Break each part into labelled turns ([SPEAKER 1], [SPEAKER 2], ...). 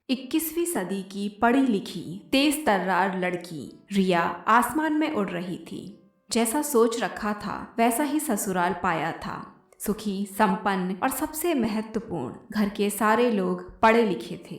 [SPEAKER 1] 21वीं सदी की पढ़ी लिखी तेज तर्रार लड़की रिया आसमान में उड़ रही थी। जैसा सोच रखा था वैसा ही ससुराल पाया था। सुखी, संपन्न और सबसे महत्वपूर्ण, घर के सारे लोग पढ़े लिखे थे।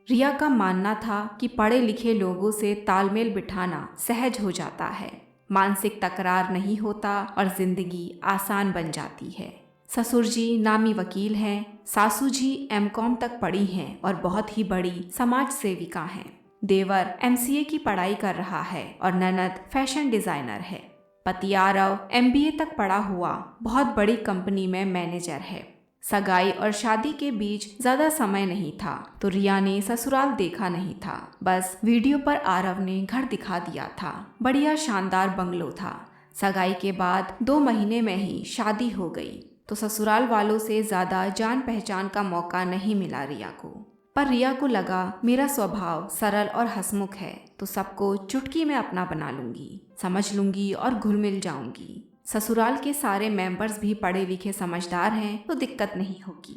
[SPEAKER 1] रिया का मानना था कि पढ़े लिखे लोगों से तालमेल बिठाना सहज हो जाता है, मानसिक तकरार नहीं होता और जिंदगी आसान बन जाती है। ससुर जी नामी वकील हैं, सासू जी एमकॉम तक पढ़ी हैं और बहुत ही बड़ी समाज सेविका हैं। देवर एमसीए की पढ़ाई कर रहा है और ननद फैशन डिजाइनर है। पति आरव एमबीए तक पढ़ा हुआ बहुत बड़ी कंपनी में मैनेजर है। सगाई और शादी के बीच ज्यादा समय नहीं था तो रिया ने ससुराल देखा नहीं था। बस वीडियो पर आरव ने घर दिखा दिया था। बढ़िया शानदार बंगलो था। सगाई के बाद 2 महीने में ही शादी हो गई तो ससुराल वालों से ज्यादा जान पहचान का मौका नहीं मिला रिया को। पर रिया को लगा मेरा स्वभाव सरल और हंसमुख है तो सबको चुटकी में अपना बना लूंगी, समझ लूंगी और घुल मिल जाऊंगी। ससुराल के सारे मेंबर्स भी पढ़े लिखे समझदार हैं तो दिक्कत नहीं होगी।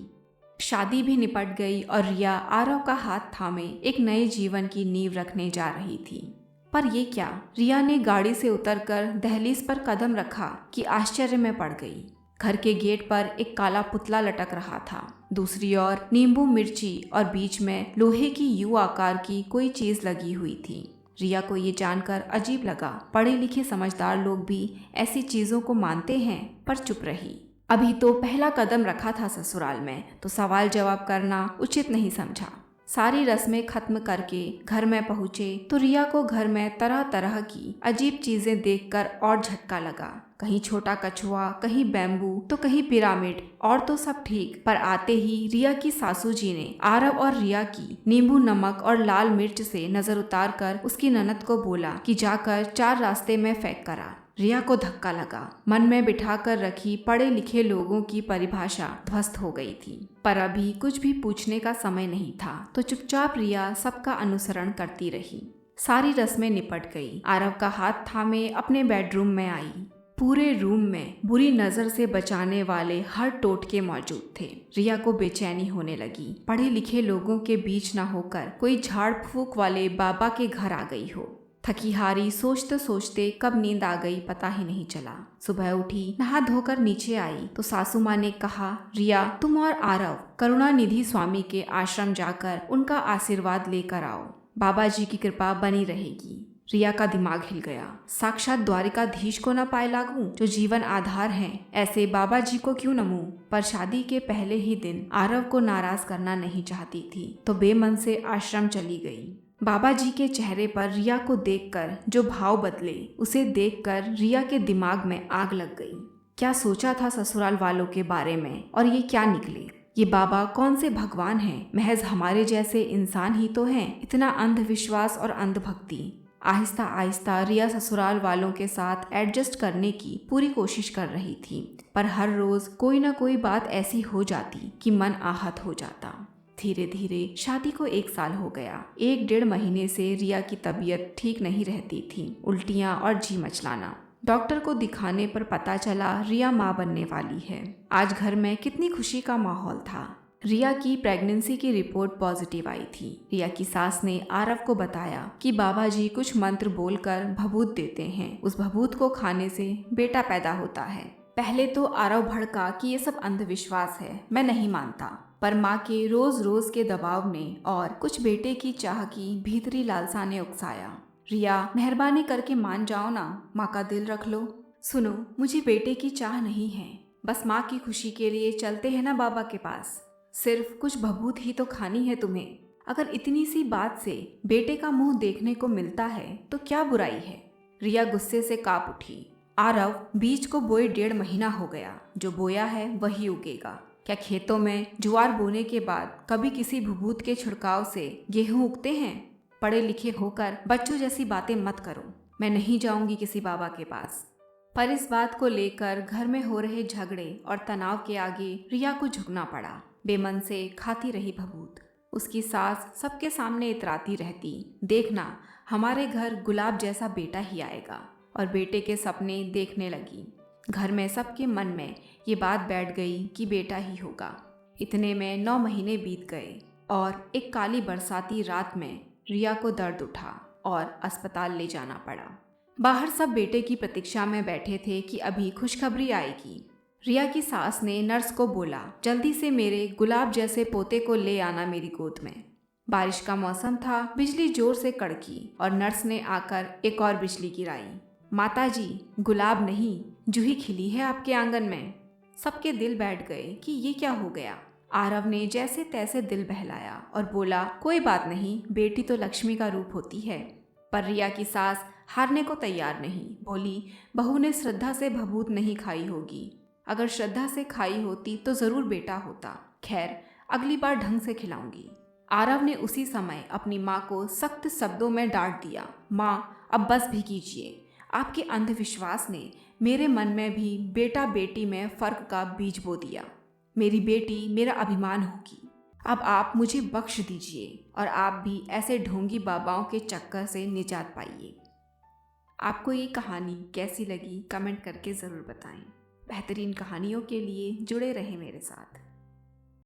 [SPEAKER 1] शादी भी निपट गई और रिया आरव का हाथ थामे एक नए जीवन की नींव रखने जा रही थी। पर ये क्या, रिया ने गाड़ी से उतरकर दहलीज पर कदम रखा कि आश्चर्य में पड़ गई। घर के गेट पर एक काला पुतला लटक रहा था। दूसरी ओर नींबू मिर्ची और बीच में लोहे की यू आकार की कोई चीज लगी हुई थी। रिया को ये जानकर अजीब लगा। पढ़े लिखे समझदार लोग भी ऐसी चीजों को मानते हैं, पर चुप रही। अभी तो पहला कदम रखा था ससुराल में तो सवाल जवाब करना उचित नहीं समझा। सारी रस्में खत्म करके घर में पहुंचे तो रिया को घर में तरह तरह की अजीब चीजें देखकर और झटका लगा। कहीं छोटा कछुआ, कहीं बैम्बू तो कहीं पिरामिड, और तो सब ठीक, पर आते ही रिया की सासू जी ने आरव और रिया की नींबू नमक और लाल मिर्च से नजर उतार कर उसकी ननद को बोला कि जाकर 4 रास्ते में फेंक कर आ। रिया को धक्का लगा। मन में बिठाकर रखी पढ़े लिखे लोगों की परिभाषा ध्वस्त हो गई थी। पर अभी कुछ भी पूछने का समय नहीं था तो चुपचाप रिया सबका अनुसरण करती रही। सारी रस्में निपट गई। आरव का हाथ थामे अपने बेडरूम में आई। पूरे रूम में बुरी नजर से बचाने वाले हर टोटके मौजूद थे। रिया को बेचैनी होने लगी। पढ़े लिखे लोगों के बीच न होकर कोई झाड़ फूक वाले बाबा के घर आ गई हो। थकी हारी सोचते सोचते कब नींद आ गई पता ही नहीं चला। सुबह उठी, नहा धोकर नीचे आई तो सासू माँ ने कहा, रिया तुम और आरव करुणानिधि स्वामी के आश्रम जाकर उनका आशीर्वाद लेकर आओ, बाबा जी की कृपा बनी रहेगी। रिया का दिमाग हिल गया। साक्षात द्वारिकाधीश को न पाए लागू जो जीवन आधार हैं, ऐसे बाबा जी को क्यों नमूं। पर शादी के पहले ही दिन आरव को नाराज करना नहीं चाहती थी तो बेमन से आश्रम चली गई। बाबा जी के चेहरे पर रिया को देखकर जो भाव बदले, उसे देखकर रिया के दिमाग में आग लग गई। क्या सोचा था ससुराल वालों के बारे में और ये क्या निकले। ये बाबा कौन से भगवान हैं, महज हमारे जैसे इंसान ही तो हैं। इतना अंधविश्वास और अंधभक्ति। आहिस्ता आहिस्ता रिया ससुराल वालों के साथ एडजस्ट करने की पूरी कोशिश कर रही थी, पर हर रोज कोई ना कोई बात ऐसी हो जाती कि मन आहत हो जाता। धीरे धीरे शादी को 1 साल हो गया। 1-1.5 महीने से रिया की तबीयत ठीक नहीं रहती थी। उल्टियां और जी मचलाना। डॉक्टर को दिखाने पर पता चला रिया माँ बनने वाली है। आज घर में कितनी खुशी का माहौल था। रिया की प्रेगनेंसी की रिपोर्ट पॉजिटिव आई थी। रिया की सास ने आरव को बताया कि बाबा जी कुछ मंत्र बोलकर भभूत देते हैं, उस भभूत को खाने से बेटा पैदा होता है। पहले तो आरव भड़का कि ये सब अंधविश्वास है, मैं नहीं मानता, पर माँ के रोज रोज के दबाव ने और कुछ बेटे की चाह की भीतरी लालसा ने उकसाया। रिया मेहरबानी करके मान जाओ ना, माँ का दिल रख लो। सुनो, मुझे बेटे की चाह नहीं है, बस माँ की खुशी के लिए चलते हैं ना बाबा के पास। सिर्फ कुछ भभूत ही तो खानी है तुम्हें। अगर इतनी सी बात से बेटे का मुंह देखने को मिलता है तो क्या बुराई है। रिया गुस्से से कांप उठी। आरव बीज को बोए 1.5 महीना हो गया, जो बोया है वही उगेगा। क्या खेतों में ज्वार बोने के बाद कभी किसी भभूत के छिड़काव से गेहूं उगते हैं। पढ़े लिखे होकर बच्चों जैसी बातें मत करो। मैं नहीं जाऊंगी किसी बाबा के पास। पर इस बात को लेकर घर में हो रहे झगड़े और तनाव के आगे रिया को झुकना पड़ा। बेमन से खाती रही भभूत। उसकी सास सबके सामने इतराती रहती, देखना हमारे घर गुलाब जैसा बेटा ही आएगा, और बेटे के सपने देखने लगी। घर में सबके मन में ये बात बैठ गई कि बेटा ही होगा। इतने में 9 महीने बीत गए और एक काली बरसाती रात में रिया को दर्द उठा और अस्पताल ले जाना पड़ा। बाहर सब बेटे की प्रतीक्षा में बैठे थे कि अभी खुशखबरी आएगी। रिया की सास ने नर्स को बोला, जल्दी से मेरे गुलाब जैसे पोते को ले आना मेरी गोद में। बारिश का मौसम था, बिजली जोर से कड़की और नर्स ने आकर एक और बिजली गिराई। माताजी, गुलाब नहीं, जूही खिली है आपके आंगन में। सबके दिल बैठ गए कि ये क्या हो गया। आरव ने जैसे तैसे दिल बहलाया और बोला, कोई बात नहीं, बेटी तो लक्ष्मी का रूप होती है। पर रिया की सास हारने को तैयार नहीं। बोली, बहू ने श्रद्धा से भभूत नहीं खाई होगी। अगर श्रद्धा से खाई होती तो जरूर बेटा होता। खैर, अगली बार ढंग से खिलाऊंगी। आरव ने उसी समय अपनी माँ को सख्त शब्दों में डांट दिया। माँ, अब बस भी कीजिए। आपके अंधविश्वास ने मेरे मन में भी बेटा बेटी में फर्क का बीज बो दिया। मेरी बेटी मेरा अभिमान होगी। अब आप मुझे बख्श दीजिए और आप भी ऐसे ढोंगी बाबाओं के चक्कर से निजात पाइए। आपको ये कहानी कैसी लगी कमेंट करके ज़रूर बताएं। बेहतरीन कहानियों के लिए जुड़े रहें मेरे साथ।